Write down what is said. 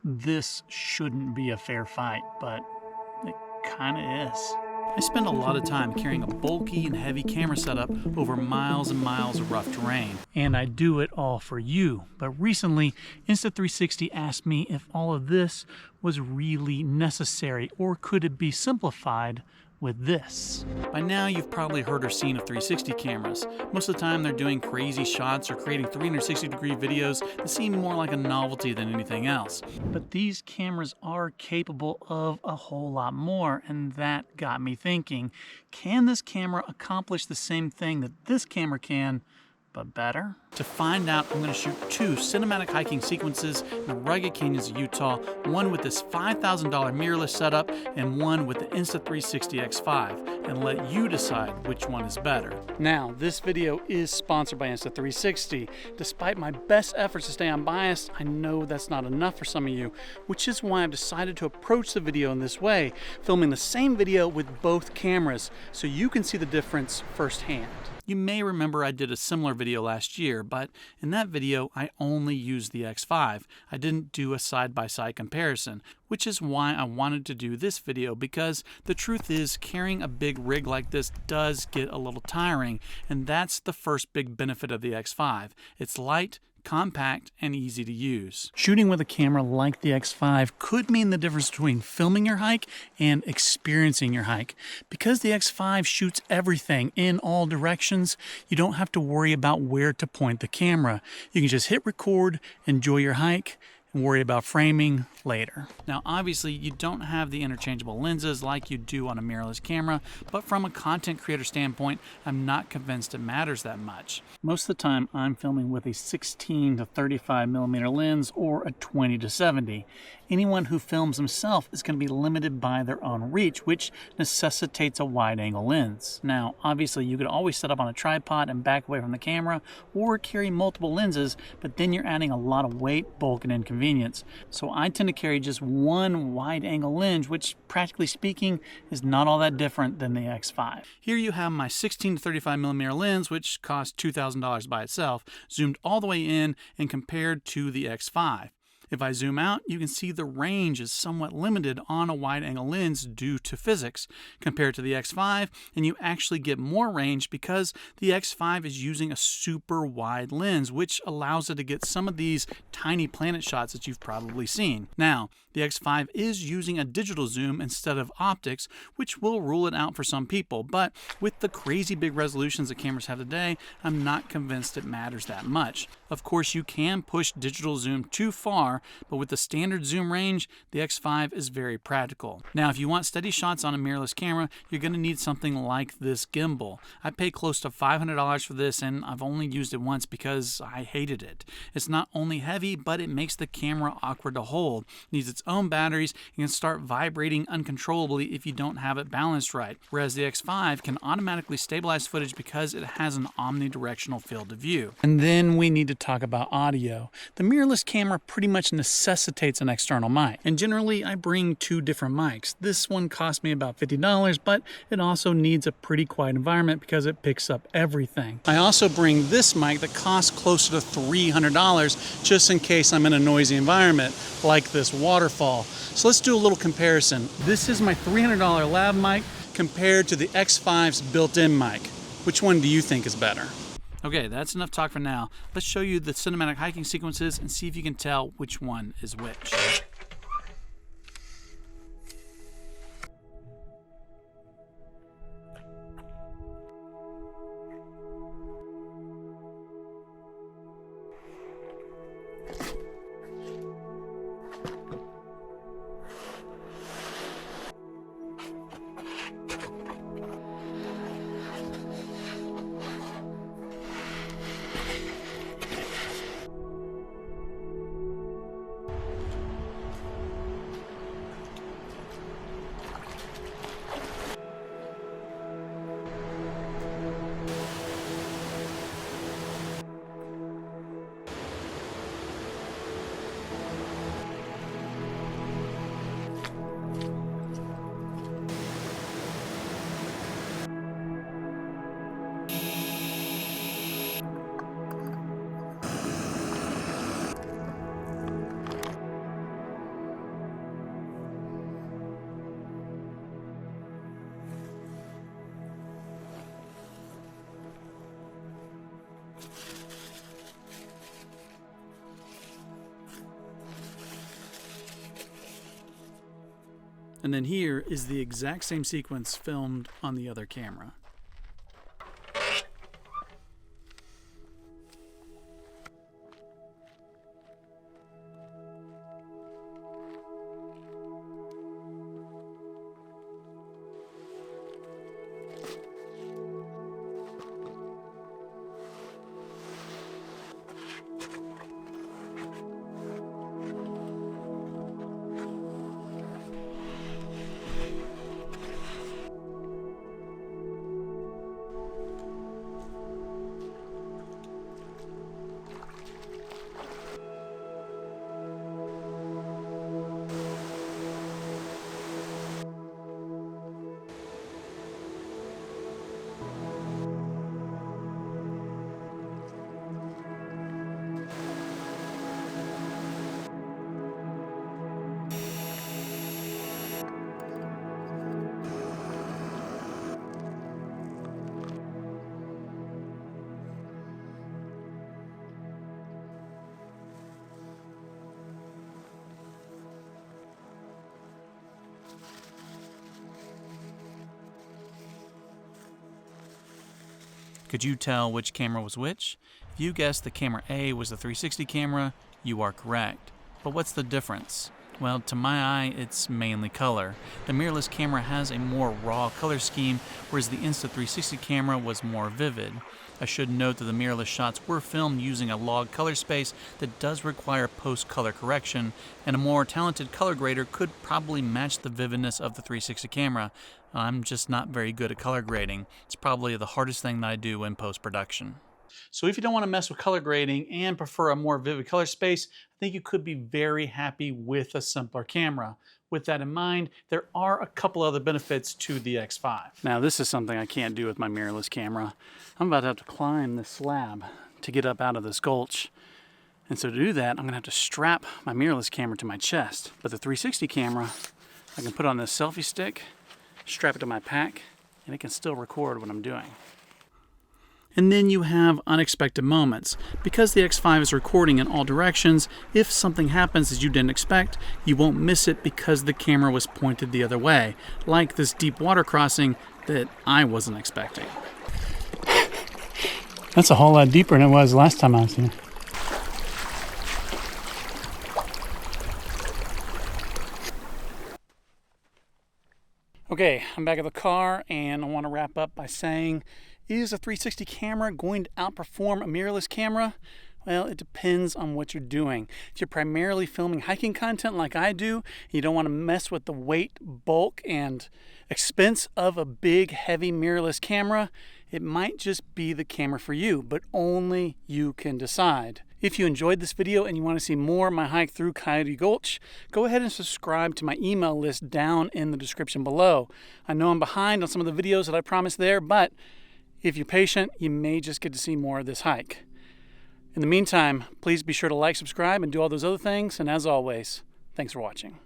this shouldn't be a fair fight, but it kinda is. I spend a lot of time carrying a bulky and heavy camera setup over miles and miles of rough terrain. And I do it all for you. But recently, Insta360 asked me if all of this was really necessary, or could it be simplified with this. By now, you've probably heard or seen of 360 cameras. Most of the time, they're doing crazy shots or creating 360-degree videos that seem more like a novelty than anything else. But these cameras are capable of a whole lot more, and that got me thinking, can this camera accomplish the same thing that this camera can, but better? To find out, I'm going to shoot two cinematic hiking sequences in the rugged canyons of Utah, one with this $5,000 mirrorless setup and one with the Insta360 X5, and let you decide which one is better. Now, this video is sponsored by Insta360. Despite my best efforts to stay unbiased, I know that's not enough for some of you, which is why I've decided to approach the video in this way, filming the same video with both cameras, so you can see the difference firsthand. You may remember I did a similar video last year, but in that video I only used the X5. I didn't do a side-by-side comparison, which is why I wanted to do this video, because the truth is carrying a big rig like this does get a little tiring, and that's the first big benefit of the X5. It's light, compact, and easy to use. Shooting with a camera like the X5 could mean the difference between filming your hike and experiencing your hike. Because the X5 shoots everything in all directions, you don't have to worry about where to point the camera. You can just hit record, enjoy your hike, and worry about framing later. Now obviously you don't have the interchangeable lenses like you do on a mirrorless camera, but from a content creator standpoint, I'm not convinced it matters that much. Most of the time I'm filming with a 16 to 35 millimeter lens or a 20 to 70. Anyone who films himself is going to be limited by their own reach, which necessitates a wide angle lens. Now obviously you could always set up on a tripod and back away from the camera, or carry multiple lenses, but then you're adding a lot of weight, bulk, and inconvenience. So I tend to carry just one wide angle lens, which practically speaking is not all that different than the X5. Here you have my 16 to 35 millimeter lens, which costs $2,000 by itself, zoomed all the way in and compared to the X5. If I zoom out, you can see the range is somewhat limited on a wide-angle lens due to physics compared to the X5, and you actually get more range because the X5 is using a super wide lens, which allows it to get some of these tiny planet shots that you've probably seen. Now, the X5 is using a digital zoom instead of optics, which will rule it out for some people, but with the crazy big resolutions that cameras have today, I'm not convinced it matters that much. Of course, you can push digital zoom too far, but with the standard zoom range, the X5 is very practical. Now, if you want steady shots on a mirrorless camera, you're going to need something like this gimbal. I paid close to $500 for this, and I've only used it once because I hated it. It's not only heavy, but it makes the camera awkward to hold. It needs its own batteries and can start vibrating uncontrollably if you don't have it balanced right, whereas the X5 can automatically stabilize footage because it has an omnidirectional field of view. And then we need to talk about audio. The mirrorless camera pretty much necessitates an external mic, and generally I bring two different mics. This one cost me about $50, but it also needs a pretty quiet environment because it picks up everything. I also bring this mic that costs closer to $300 just in case I'm in a noisy environment like this waterfall. So let's do a little comparison. This is my $300 lav mic compared to the X5's built-in mic. Which one do you think is better? Okay, that's enough talk for now. Let's show you the cinematic hiking sequences and see if you can tell which one is which. And then here is the exact same sequence filmed on the other camera. Could you tell which camera was which? If you guessed the camera A was the 360 camera, you are correct. But what's the difference? Well, to my eye, it's mainly color. The mirrorless camera has a more raw color scheme, whereas the Insta360 camera was more vivid. I should note that the mirrorless shots were filmed using a log color space that does require post-color correction, and a more talented color grader could probably match the vividness of the 360 camera. I'm just not very good at color grading. It's probably the hardest thing that I do in post-production. So if you don't want to mess with color grading and prefer a more vivid color space, I think you could be very happy with a simpler camera. With that in mind, there are a couple other benefits to the X5. Now this is something I can't do with my mirrorless camera. I'm about to have to climb this slab to get up out of this gulch. And so to do that, I'm gonna have to strap my mirrorless camera to my chest. But the 360 camera, I can put on this selfie stick, strap it to my pack, and it can still record what I'm doing. And then you have unexpected moments. Because the X5 is recording in all directions, if something happens that you didn't expect, you won't miss it because the camera was pointed the other way, like this deep water crossing that I wasn't expecting. That's a whole lot deeper than it was last time I was here. Okay, I'm back at the car and I want to wrap up by saying, is a 360 camera going to outperform a mirrorless camera? Well, it depends on what you're doing. If you're primarily filming hiking content like I do, you don't want to mess with the weight, bulk, and expense of a big, heavy mirrorless camera, it might just be the camera for you, but only you can decide. If you enjoyed this video and you want to see more of my hike through Coyote Gulch, go ahead and subscribe to my email list down in the description below. I know I'm behind on some of the videos that I promised there, but if you're patient, you may just get to see more of this hike. In the meantime, please be sure to like, subscribe, and do all those other things. And as always, thanks for watching.